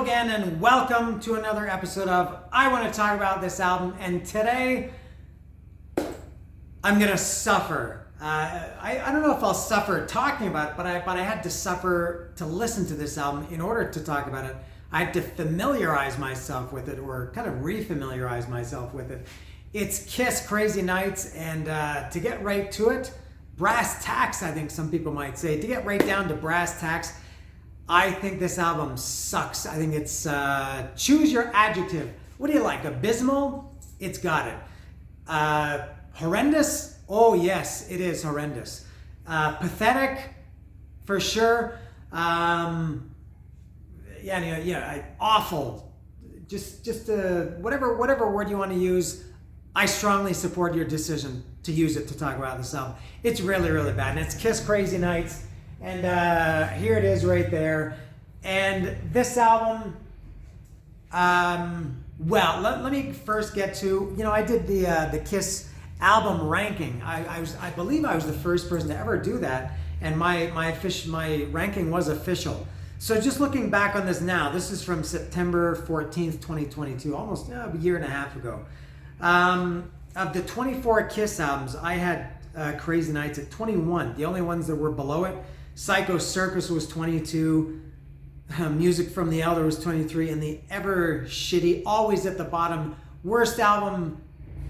again, and welcome to another episode of I Want to Talk About This Album. And today, I'm gonna suffer. I don't know if I'll suffer talking about it, but I had to suffer to listen to this album in order to talk about it. I had to familiarize myself with it, or kind of re-familiarize myself with it. It's Kiss Crazy Nights, and to get right to it, brass tacks, I think some people might say. To get right down to brass tacks, I think this album sucks. I think it's, choose your adjective. What do you like? Abysmal? It's got it. Horrendous? Oh yes, it is horrendous. Pathetic? For sure. Awful. Just whatever word you want to use, I strongly support your decision to use it to talk about this album. It's really, really bad. And it's Kiss Crazy Nights. And here it is right there. And this album, let me first get to, I did the Kiss album ranking. I believe I was the first person to ever do that. And my ranking was official. So just looking back on this now, this is from September 14th, 2022, almost a year and a half ago. Of the 24 Kiss albums, I had Crazy Nights at 21. The only ones that were below it, Psycho Circus was 22, Music from the Elder was 23, and the ever shitty, always at the bottom, worst album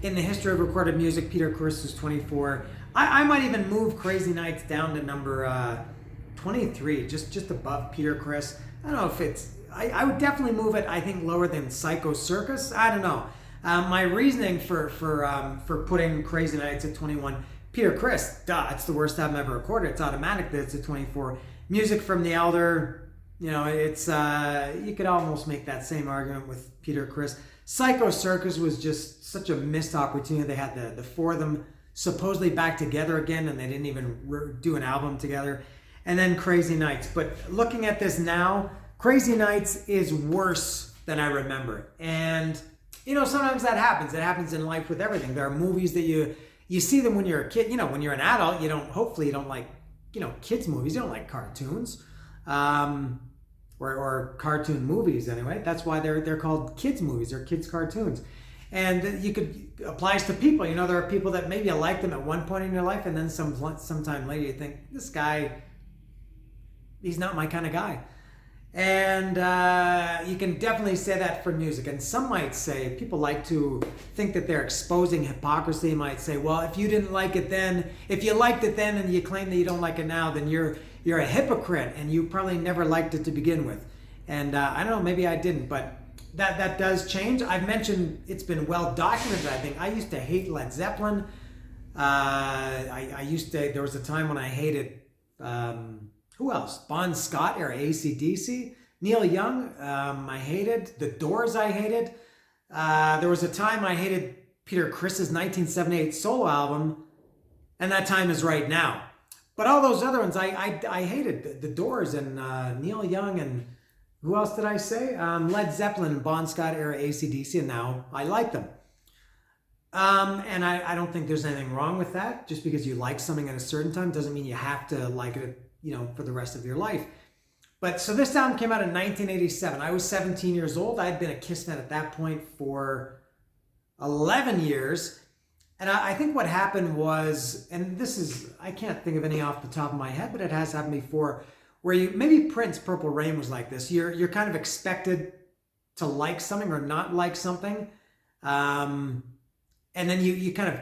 in the history of recorded music, Peter Criss, was 24. I might even move Crazy Nights down to number 23, just above Peter Criss. I don't know if it's, I would definitely move it, I think, lower than Psycho Circus. I don't know. My reasoning for putting Crazy Nights at 21, Peter Criss, it's the worst album ever recorded. It's automatic that it's at 24. Music from the Elder, it's you could almost make that same argument with Peter Criss. Psycho Circus was just such a missed opportunity. They had the four of them supposedly back together again, and they didn't even do an album together. And then Crazy Nights. But looking at this now, Crazy Nights is worse than I remember. And sometimes that happens. It happens in life with everything. There are movies that you see them when you're a kid. When you're an adult, hopefully you don't like, kids movies. You don't like cartoons. Or cartoon movies anyway. That's why they're called kids movies or kids cartoons. And applies to people. There are people that maybe you like them at one point in your life, and then sometime later you think, this guy, he's not my kind of guy. And you can definitely say that for music. And some might say, people like to think that they're exposing hypocrisy, might say, well, if you didn't like it then, if you liked it then and you claim that you don't like it now, then you're a hypocrite and you probably never liked it to begin with. And I don't know, maybe I didn't, but that does change. I've mentioned, it's been well documented, I think. I used to hate Led Zeppelin. There was a time when I hated, who else? Bon Scott era AC/DC. Neil Young, I hated. The Doors, I hated. There was a time I hated Peter Criss's 1978 solo album, and that time is right now. But all those other ones, I hated. The Doors and Neil Young, and who else did I say? Led Zeppelin, Bon Scott era AC/DC, and now I like them. And I don't think there's anything wrong with that. Just because you like something at a certain time doesn't mean you have to like it for the rest of your life. But so this album came out in 1987. I was 17 years old. I had been a Kiss fan at that point for 11 years. And I think what happened was, and this is, I can't think of any off the top of my head, but it has happened before, where maybe Prince, Purple Rain was like this. You're kind of expected to like something or not like something. And then you kind of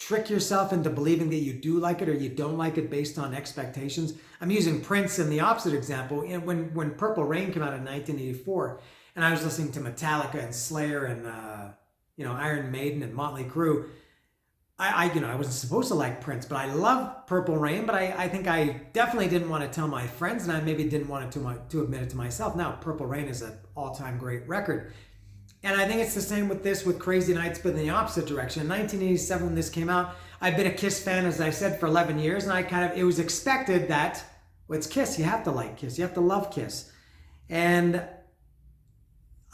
trick yourself into believing that you do like it or you don't like it based on expectations. I'm using Prince in the opposite example. When Purple Rain came out in 1984, and I was listening to Metallica and Slayer and Iron Maiden and Motley Crue, I wasn't supposed to like Prince, but I love Purple Rain. But I think I definitely didn't want to tell my friends, and I maybe didn't want to admit it to myself. Now, Purple Rain is an all-time great record. And I think it's the same with Crazy Nights, but in the opposite direction. In 1987, when this came out, I've been a Kiss fan, as I said, for 11 years. And it was expected that, well, it's Kiss. You have to like Kiss. You have to love Kiss. And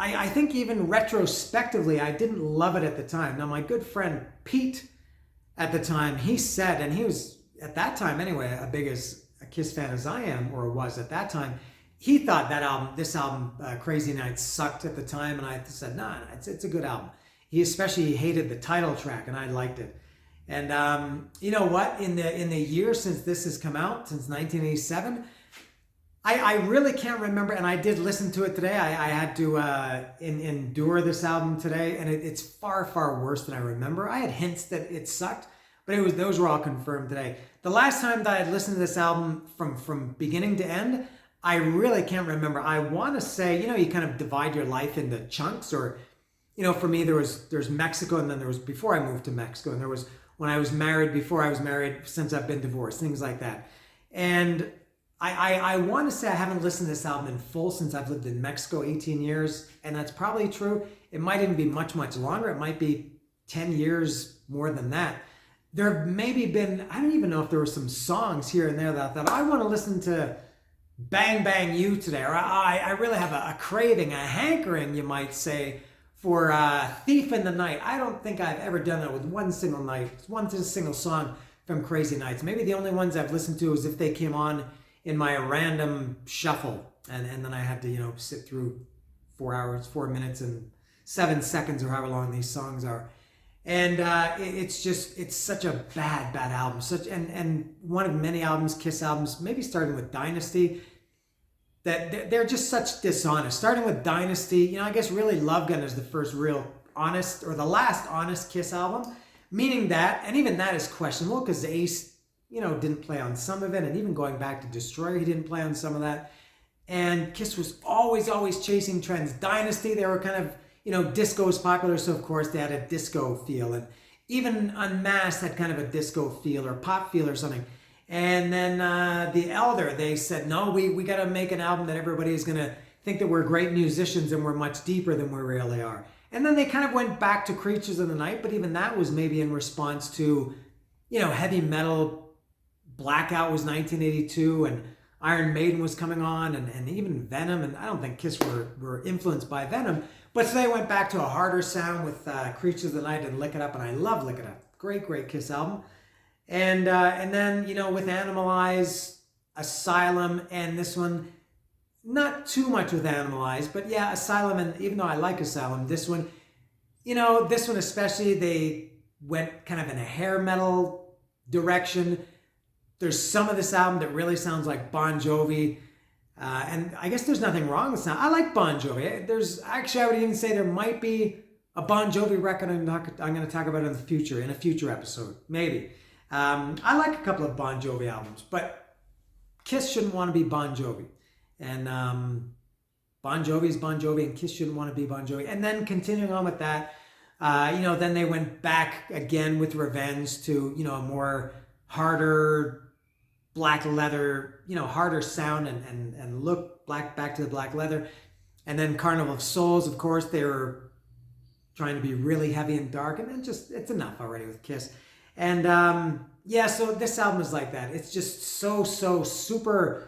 I think even retrospectively, I didn't love it at the time. Now, my good friend Pete, at the time, he said, and he was, at that time anyway, a Kiss fan as I am, or was at that time, he thought this album, Crazy Nights, sucked at the time, and I said, nah, it's a good album. He especially hated the title track, and I liked it. And you know what? In the year since this has come out, since 1987, I really can't remember. And I did listen to it today. I had to endure this album today, and it's far worse than I remember. I had hints that it sucked, but those were all confirmed today. The last time that I had listened to this album from beginning to end, I really can't remember. I want to say, you kind of divide your life into chunks, or for me there's Mexico, and then there was before I moved to Mexico, and there was when I was married, before I was married, since I've been divorced, things like that. And I want to say I haven't listened to this album in full since I've lived in Mexico 18 years, and that's probably true. It might even be much longer. It might be 10 years more than that. There have maybe been, I don't even know if there were some songs here and there that I thought, I want to listen to Bang Bang You today, or I really have a craving, a hankering, you might say, for Thief in the Night. I don't think I've ever done that with one single song from Crazy Nights. Maybe the only ones I've listened to is if they came on in my random shuffle, and then I had to sit through 4 hours, 4 minutes and 7 seconds, or however long these songs are. And it's such a bad album. And one of many albums, Kiss albums, maybe starting with Dynasty, that they're just such dishonest. Starting with Dynasty, I guess really Love Gun is the first real honest, or the last honest Kiss album, meaning that, and even that is questionable because Ace, didn't play on some of it, and even going back to Destroyer, he didn't play on some of that. And Kiss was always chasing trends. Dynasty, they were kind of, disco was popular, so of course they had a disco feel, and even Unmasked had kind of a disco feel or pop feel or something. And then The Elder, they said, no, we got to make an album that everybody is going to think that we're great musicians and we're much deeper than we really are. And then they kind of went back to Creatures of the Night, but even that was maybe in response to, heavy metal. Blackout was 1982, and Iron Maiden was coming on, and even Venom, and I don't think Kiss were influenced by Venom, but so they went back to a harder sound with Creatures of the Night and Lick It Up, and I love Lick It Up. Great Kiss album. And then, with Animalize, Asylum, and this one, not too much with Animalize, but yeah, Asylum, and even though I like Asylum, this one especially, they went kind of in a hair metal direction. There's some of this album that really sounds like Bon Jovi, and I guess there's nothing wrong with that. I like Bon Jovi. I would even say there might be a Bon Jovi record I'm going to talk about in a future episode, maybe. I like a couple of Bon Jovi albums, but Kiss shouldn't want to be Bon Jovi. And Bon Jovi's Bon Jovi, and Kiss shouldn't want to be Bon Jovi. And then continuing on with that, then they went back again with Revenge to, a more harder black leather, harder sound and look, back to the black leather. And then Carnival of Souls, of course, they were trying to be really heavy and dark, and then it's enough already with Kiss. And so this album is like that. It's just so super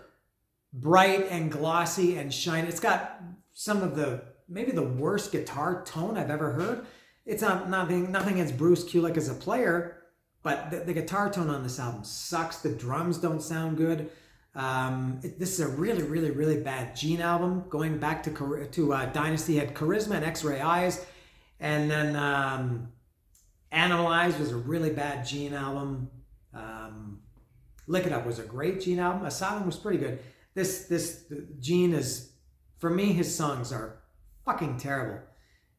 bright and glossy and shiny. It's got some of maybe the worst guitar tone I've ever heard. It's nothing against Bruce Kulick as a player, but the guitar tone on this album sucks. The drums don't sound good. This is a really bad Gene album. Going back to Dynasty, had Charisma and X-Ray Eyes, and then Animalize was a really bad Gene album. Lick It Up was a great Gene album. Asylum was pretty good. This Gene is, for me, his songs are fucking terrible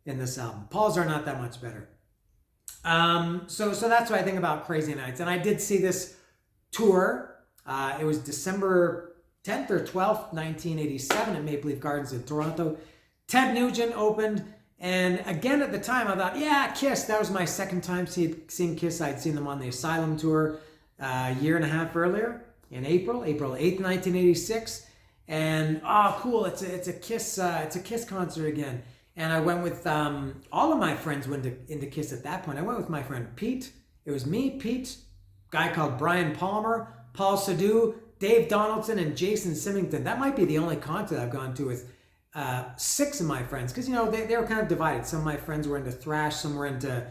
in this album. Paul's are not that much better. So that's what I think about Crazy Nights. And I did see this tour. It was December 10th or 12th, 1987 at Maple Leaf Gardens in Toronto. Ted Nugent opened. And again, at the time, I thought, yeah, Kiss. That was my second time seeing Kiss. I'd seen them on the Asylum tour a year and a half earlier in April 8th, 1986. And, cool, it's a Kiss concert again. And I went with, all of my friends went into Kiss at that point. I went with my friend Pete. It was me, Pete, a guy called Brian Palmer, Paul Sadu, Dave Donaldson, and Jason Symington. That might be the only concert I've gone to with 6 of my friends. Because, they were kind of divided. Some of my friends were into thrash. Some were into,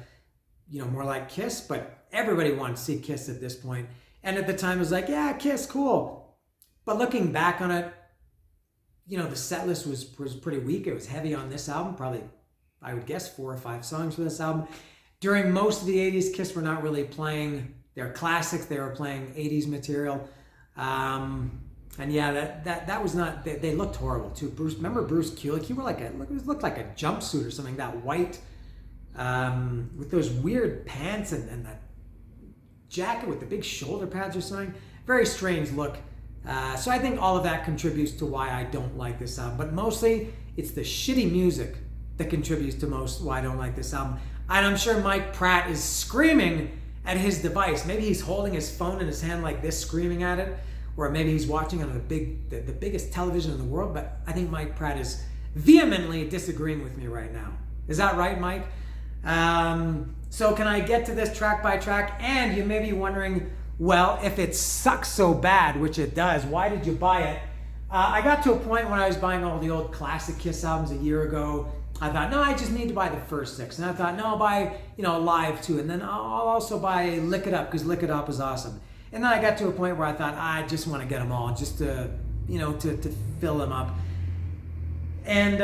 more like Kiss. But everybody wanted to see Kiss at this point. And at the time, it was like, yeah, Kiss, cool. But looking back on it, the set list was pretty weak. It was heavy on this album, probably, I would guess, 4 or 5 songs for this album. During most of the 80s, Kiss were not really playing their classics. They were playing 80s material. And yeah, that was not, they looked horrible too. Remember Bruce Kulick? He looked like a jumpsuit or something, that white, with those weird pants and that jacket with the big shoulder pads or something. Very strange look. So I think all of that contributes to why I don't like this album. But mostly, it's the shitty music that contributes to most why I don't like this album. And I'm sure Mike Pratt is screaming at his device. Maybe he's holding his phone in his hand like this, screaming at it. Or maybe he's watching on the biggest television in the world. But I think Mike Pratt is vehemently disagreeing with me right now. Is that right, Mike? So can I get to this track by track? And you may be wondering, well, if it sucks so bad, which it does, why did you buy it? I got to a point when I was buying all the old classic Kiss albums a year ago. I thought, no, I just need to buy the first 6. And I thought, no, I'll buy, Live 2. And then I'll also buy Lick It Up, because Lick It Up is awesome. And then I got to a point where I thought, I just want to get them all, just to fill them up. And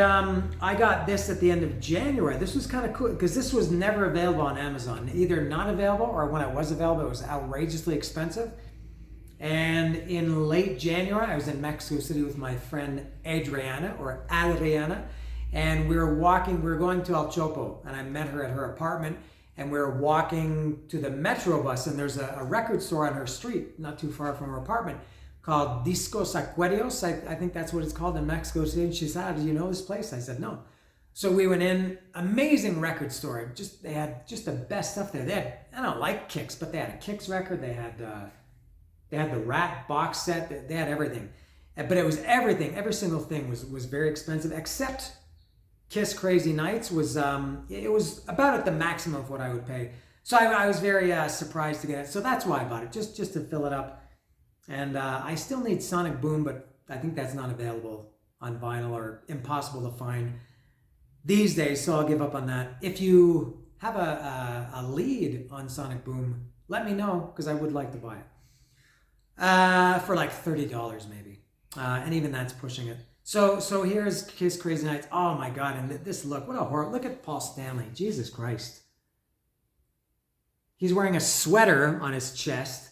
I got this at the end of January. This was kind of cool, because this was never available on Amazon. Either not available, or when it was available, it was outrageously expensive. And in late January, I was in Mexico City with my friend Adriana, and we were going to El Chopo, and I met her at her apartment, and we were walking to the Metro bus, and there's a record store on her street, not too far from her apartment, called Discos Aquarios. I think that's what it's called in Mexico City. And she said, do you know this place? I said, no. So we went in, amazing record store. They had just the best stuff there. They had, I don't like Kicks, but they had a Kicks record. They had the Rat box set. They had everything. But it was everything. Every single thing was very expensive, except Kiss Crazy Nights was, it was about at the maximum of what I would pay. So I was very surprised to get it. So that's why I bought it, just to fill it up. And I still need Sonic Boom, but I think that's not available on vinyl or impossible to find these days, so I'll give up on that. If you have a lead on Sonic Boom, let me know, because I would like to buy it. For like $30 maybe. And even that's pushing it. So here's Kiss Crazy Nights. Oh my God, and this look, what a horror. Look at Paul Stanley, Jesus Christ. He's wearing a sweater on his chest.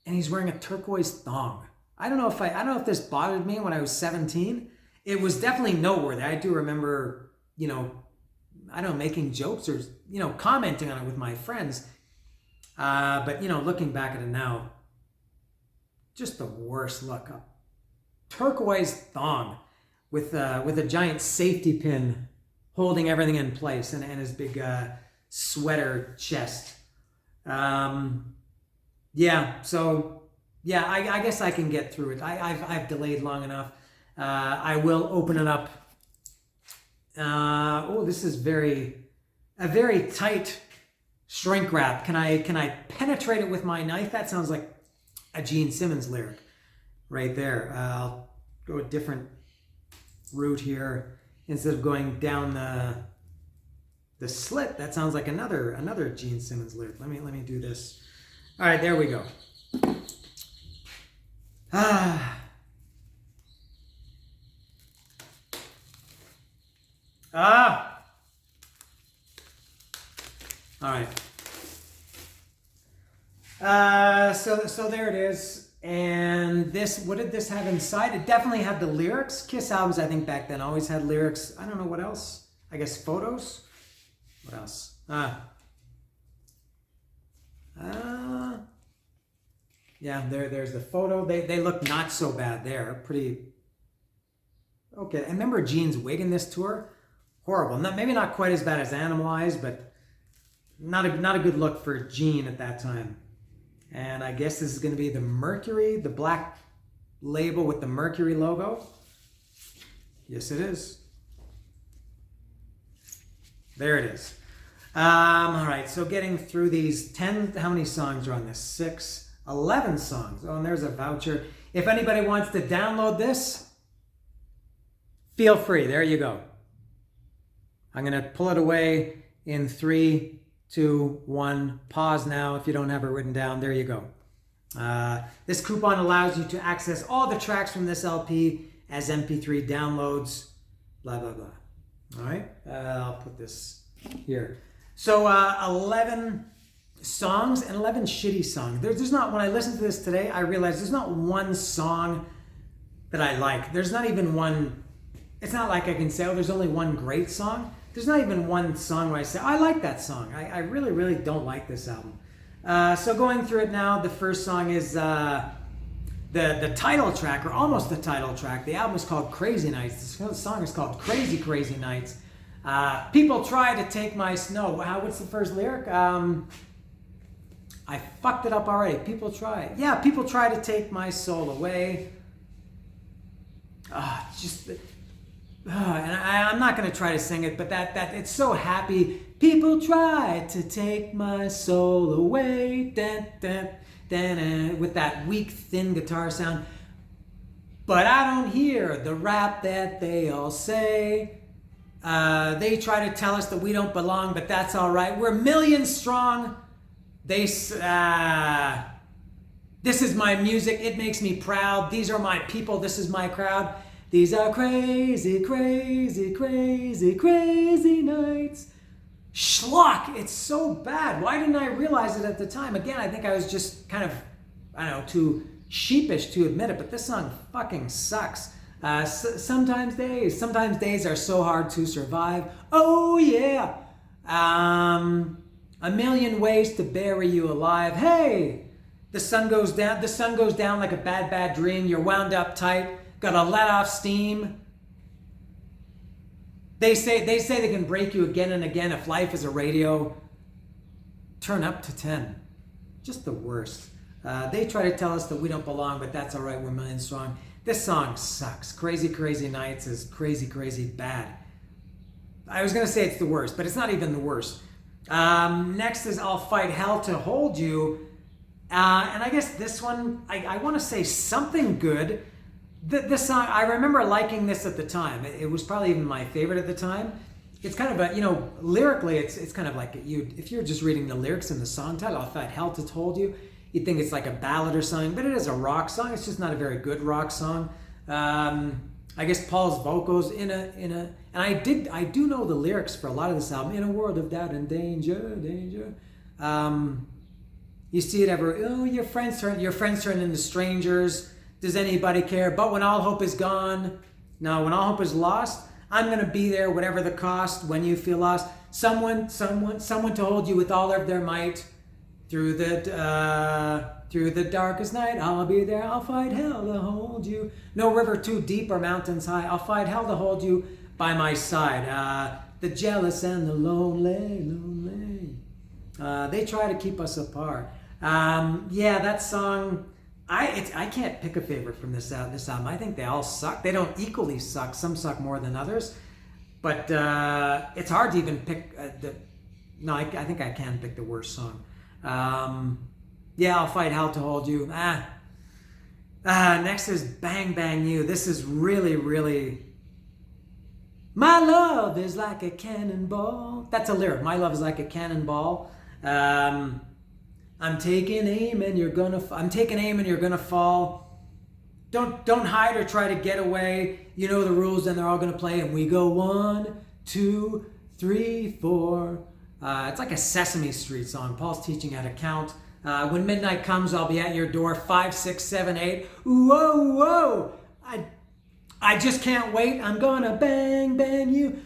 And he's wearing a turquoise thong. I don't know if this bothered me when I was 17. It was definitely noteworthy. I do remember, making jokes or, commenting on it with my friends. But looking back at it now, just the worst look. A turquoise thong with a giant safety pin holding everything in place, and his big sweater chest. I guess I can get through it. I've delayed long enough. I will open it up. This is a very tight shrink wrap. Can I penetrate it with my knife? That sounds like a Gene Simmons lyric right there. I'll go a different route here. Instead of going down the slit, that sounds like another Gene Simmons lyric. Let me do this. All right, there we go. All right. So there it is. And this, what did this have inside? It definitely had the lyrics. Kiss albums, I think back then always had lyrics. I don't know what else. I guess photos. What else? Yeah, there's the photo. They look not so bad there. Pretty okay. I remember Gene's wig in this tour. Horrible. Maybe not quite as bad as Animalized, but not a good look for Gene at that time. And I guess this is going to be the Mercury, the black label with the Mercury logo. Yes, it is. There it is. All right, so getting through these 10, how many songs are on this? 11 songs. Oh, and there's a voucher. If anybody wants to download this, feel free. There you go. I'm going to pull it away in 3, 2, 1. Pause now if you don't have it written down. There you go. This coupon allows you to access all the tracks from this LP as MP3 downloads, blah, blah, blah. All right, I'll put this here. So 11 songs and 11 shitty songs. There's not, when I listen to this today, I realize there's not one song that I like. There's not even one, it's not like I can say, oh, there's only one great song. There's not even one song where I say, I like that song. I really, really don't like this album. So going through it now, the first song is the title track, or almost the title track. The album is called Crazy Nights. The song is called Crazy, Crazy Nights. People try to take my snow. What's the first lyric? I fucked it up already. People try. Yeah, people try to take my soul away. And I'm not going to try to sing it, but that it's so happy. People try to take my soul away. Dun, dun, dun, dun, with that weak, thin guitar sound. But I don't hear the rap that they all say. They try to tell us that we don't belong, but that's all right. We're millions strong. This is my music. It makes me proud. These are my people. This is my crowd. These are crazy, crazy, crazy, crazy nights. Schlock. It's so bad. Why didn't I realize it at the time? Again, I think I was just kind of, too sheepish to admit it, but this song fucking sucks. Sometimes days are so hard to survive. Oh yeah. A million ways to bury you alive. Hey, the sun goes down like a bad, bad dream. You're wound up tight, gotta let off steam. They say they can break you again and again if life is a radio. Turn up to 10. Just the worst. They try to tell us that we don't belong, but that's all right, we're million strong. This song sucks. Crazy, Crazy Nights is crazy, crazy bad. I was gonna say it's the worst, but it's not even the worst. Next is I'll Fight Hell to Hold You. And I guess this one, I want to say something good. This song, I remember liking this at the time. It was probably even my favorite at the time. It's kind of a, lyrically, it's kind of like, if you're just reading the lyrics in the song title, I'll Fight Hell to Hold You, you'd think it's like a ballad or something, but it is a rock song. It's just not a very good rock song. I guess Paul's vocals and I do know the lyrics for a lot of this album. In a world of doubt and danger. You see it ever, your friends turn into strangers. Does anybody care? But when all hope is gone, no, when all hope is lost, I'm gonna be there, whatever the cost. When you feel lost, someone to hold you with all of their might. Through the darkest night, I'll be there. I'll fight hell to hold you. No river too deep or mountains high. I'll fight hell to hold you by my side. The jealous and the lonely. They try to keep us apart. That song. I can't pick a favorite from this album. I think they all suck. They don't equally suck. Some suck more than others. But it's hard to even pick. I think I can pick the worst song. I'll Fight Hell to Hold You. Next is Bang Bang You. This is really, really... My love is like a cannonball. That's a lyric. My love is like a cannonball. I'm taking aim and you're gonna fall. Don't hide or try to get away. You know the rules and they're all gonna play. And we go 1, 2, 3, 4. It's like a Sesame Street song. Paul's teaching how to count. When midnight comes, I'll be at your door. 5, 6, 7, 8. Whoa, whoa! I just can't wait. I'm gonna bang, bang you.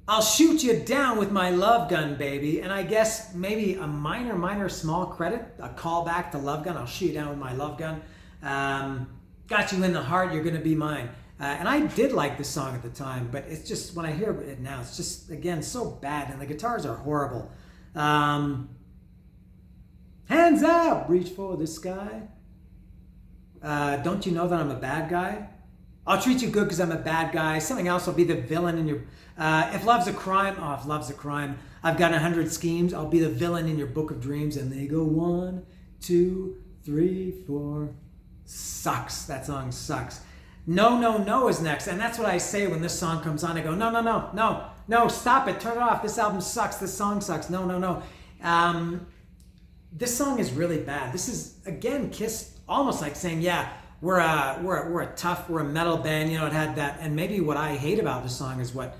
I'll shoot you down with my love gun, baby. And I guess maybe a minor, small credit, a callback to Love Gun. I'll shoot you down with my love gun. Got you in the heart. You're gonna be mine. And I did like this song at the time, but it's just, when I hear it now, it's just, again, so bad, and the guitars are horrible. Hands up, reach for the sky. Don't you know that I'm a bad guy? I'll treat you good because I'm a bad guy. Something else, I'll be the villain in your... if love's a crime, I've got 100 schemes. I'll be the villain in your book of dreams. And they go 1, 2, 3, 4. Sucks. That song sucks. No, no, no is next. And that's what I say when this song comes on. I go, no, stop it. Turn it off. This album sucks. This song sucks. No. This song is really bad. This is, again, Kiss almost like saying, yeah, we're a metal band. You know, it had that, and maybe what I hate about the song is what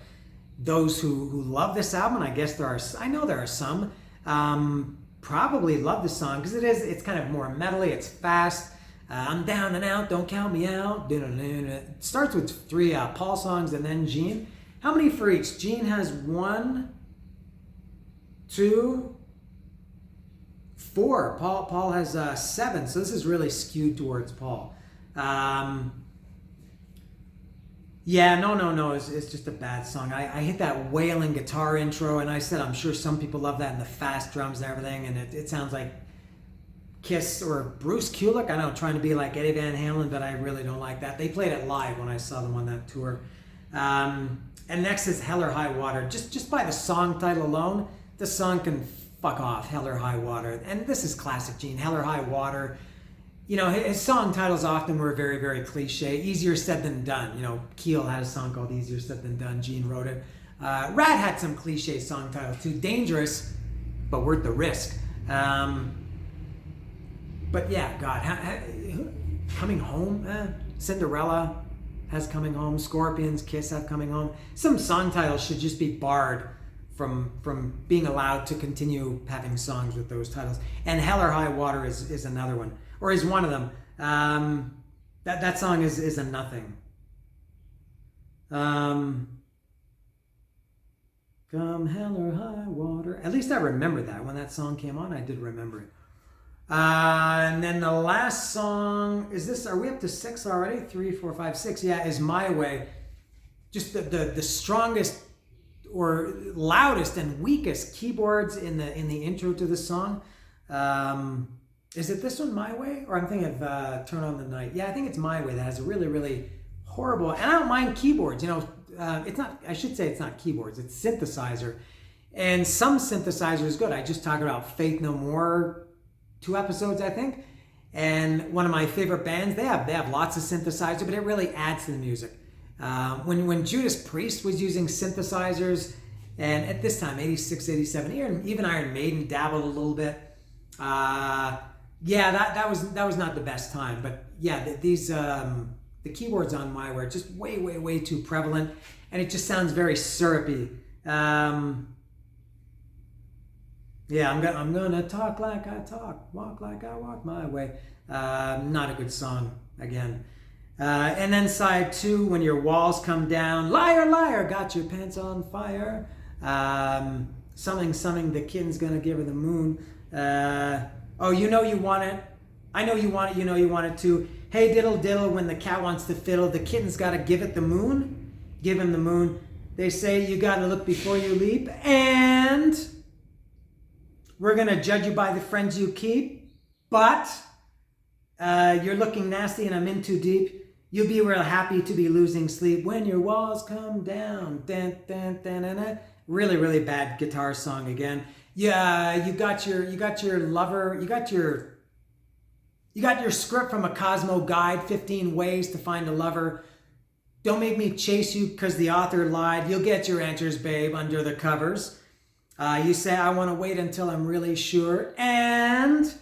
those who love this album. I guess I know there are some, probably love the song because it's kind of more metally. It's fast. I'm down and out. Don't count me out. It starts with 3 Paul songs and then Gene. How many for each? Gene has 1, 2, 4. Paul has 7. So this is really skewed towards Paul. Yeah, no. It's just a bad song. I hit that wailing guitar intro, and I said I'm sure some people love that and the fast drums and everything, and it sounds like Kiss or Bruce Kulick. I know, trying to be like Eddie Van Halen, but I really don't like that. They played it live when I saw them on that tour. And next is Hell or High Water. Just by the song title alone, the song can fuck off, Hell or High Water. And this is classic Gene, Hell or High Water. You know, his song titles often were very, very cliche. Easier said than done. You know, Keel had a song called Easier Said Than Done. Gene wrote it. Rat had some cliche song titles too. Dangerous, but worth the risk. But yeah, God, Coming Home, Cinderella has Coming Home, Scorpions, Kiss have Coming Home. Some song titles should just be barred from being allowed to continue having songs with those titles. And Hell or High Water is another one, or is one of them. That song is a nothing. Come Hell or High Water. At least I remember that. When that song came on, I did remember it. And then the last song are we up to 6 already? 3, 4, 5, 6. Yeah, is My Way. Just the strongest or loudest and weakest keyboards in the intro to the song. Is it this one, My Way? Or I'm thinking of Turn on the Night. Yeah, I think it's My Way that has a really, really horrible, and I don't mind keyboards, you know, it's not, I should say it's not keyboards, it's synthesizer. And some synthesizer is good. I just talked about Faith No More 2 episodes, I think. And one of my favorite bands, they have lots of synthesizer, but it really adds to the music. When Judas Priest was using synthesizers, and at this time, 86, 87, even Iron Maiden dabbled a little bit. Yeah, that was not the best time. But yeah, the keyboards on My Way are just way, way, way too prevalent, and it just sounds very syrupy. Yeah, I'm gonna talk like I talk, walk like I walk my way. Not a good song again. And then side 2, When Your Walls Come Down. Liar, liar, got your pants on fire. Something, the kitten's gonna give her the moon. Oh, you know you want it. I know you want it, you know you want it too. Hey diddle diddle, when the cat wants to fiddle, the kitten's gotta give it the moon. Give him the moon. They say you gotta look before you leap. And we're gonna judge you by the friends you keep. But you're looking nasty and I'm in too deep. You'll be real happy to be losing sleep when your walls come down. Dun, dun, dun, dun, dun. Really, really bad guitar song again. Yeah, you got your lover, you got your script from a Cosmo Guide, 15 ways to find a lover. Don't make me chase you because the author lied. You'll get your answers, babe, under the covers. You say, I want to wait until I'm really sure. And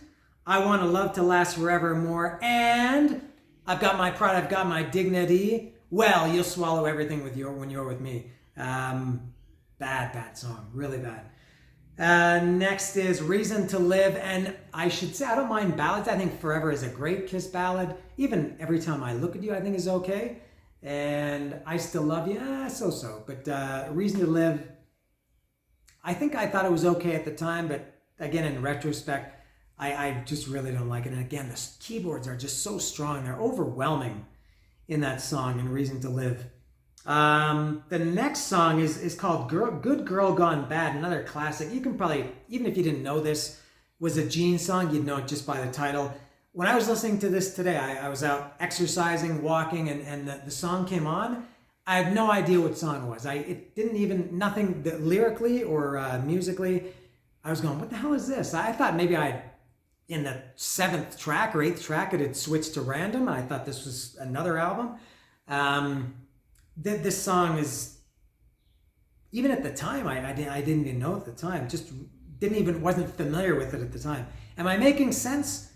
I want a love to last forevermore. And I've got my pride, I've got my dignity. Well, you'll swallow everything when you're with me. Bad song, really bad. Next is Reason to Live, and I should say I don't mind ballads. I think Forever is a great Kiss ballad. Even Every Time I Look at You I think is okay. And I Still Love You, so-so. But Reason to Live, I think I thought it was okay at the time, but again, in retrospect, I just really don't like it. And again, the keyboards are just so strong. They're overwhelming in that song, in Reason to Live. The next song is called Good Girl Gone Bad, another classic. You can probably, even if you didn't know this was a Gene song, you'd know it just by the title. When I was listening to this today, I was out exercising, walking, and the song came on. I have no idea what song it was. It didn't even, nothing lyrically or musically. I was going, what the hell is this? I thought maybe in the 7th track or 8th track, it had switched to random. I thought this was another album. This song is, even at the time, I didn't even know at the time. Just wasn't familiar with it at the time. Am I making sense?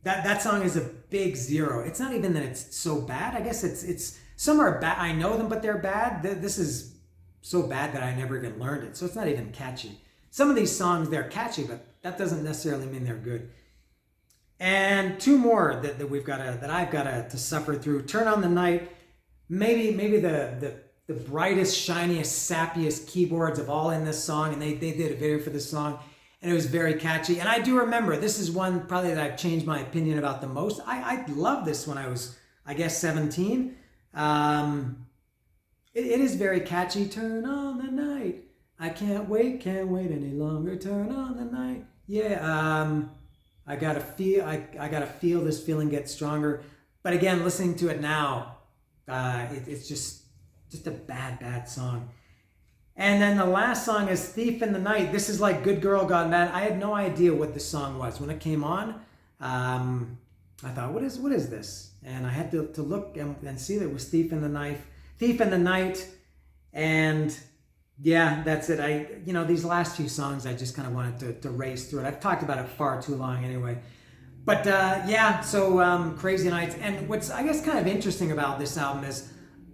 that song is a big zero. It's not even that it's so bad. I guess it's some are bad. I know them, but they're bad. This is so bad that I never even learned it. So it's not even catchy. Some of these songs, they're catchy, but that doesn't necessarily mean they're good. And two more that we've got that I've got to suffer through. Turn on the Night. Maybe the brightest, shiniest, sappiest keyboards of all in this song, and they did a video for this song, and it was very catchy. And I do remember, this is one probably that I've changed my opinion about the most. I loved this when I was, I guess, 17. It is very catchy. Turn on the night. I can't wait any longer. Turn on the night. Yeah. I gotta feel this feeling get stronger. But again, listening to it now, it's just a bad song. And then the last song is Thief in the Night. This is like Good Girl Gone Bad. I had no idea what the song was when it came on. I thought, what is this? And I had to look and see that it was Thief in the Night. And yeah, that's it. These last few songs, I just kind of wanted to race through it. I've talked about it far too long anyway. But so Crazy Nights. And what's, I guess, kind of interesting about this album is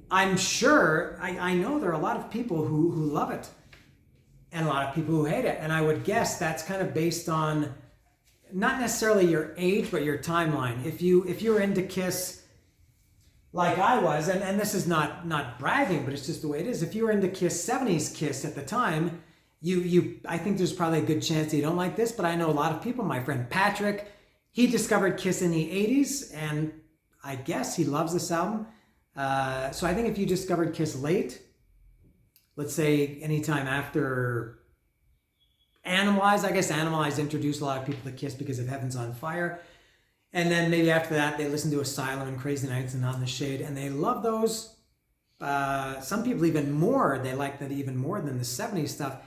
I'm sure, I know there are a lot of people who love it and a lot of people who hate it. And I would guess that's kind of based on not necessarily your age, but your timeline. If you're into Kiss like I was, and this is not bragging, but it's just the way it is. If you were into Kiss, 70s Kiss at the time, I think there's probably a good chance that you don't like this, but I know a lot of people. My friend Patrick, he discovered Kiss in the 80s, and I guess he loves this album. So I think if you discovered Kiss late, let's say anytime after Animalize, I guess Animalize introduced a lot of people to Kiss because of Heaven's on Fire. And then maybe after that, they listened to Asylum and Crazy Nights and On the Shade, and they love those. Some people even more, they like that even more than the 70s stuff.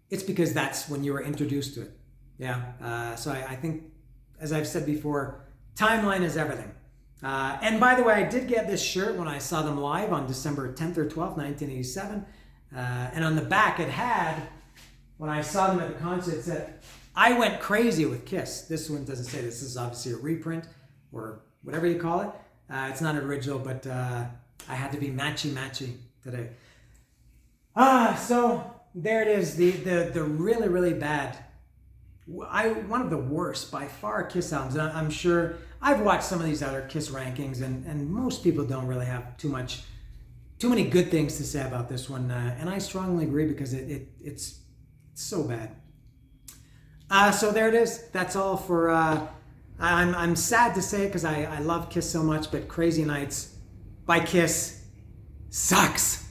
It's because that's when you were introduced to it. Yeah. So I think, as I've said before, timeline is everything. And by the way, I did get this shirt when I saw them live on December 10th or 12th, 1987. And on the back it had, when I saw them at the concert, it said, I went crazy with Kiss. This one doesn't say this. This is obviously a reprint or whatever you call it. It's not original, but I had to be matchy today. So there it is. The really, really bad, one of the worst by far Kiss albums. And I'm sure I've watched some of these other Kiss rankings, and most people don't really have too many good things to say about this one. And I strongly agree because it's so bad. So there it is. That's all for. I'm sad to say it because I love Kiss so much, but Crazy Nights by Kiss sucks.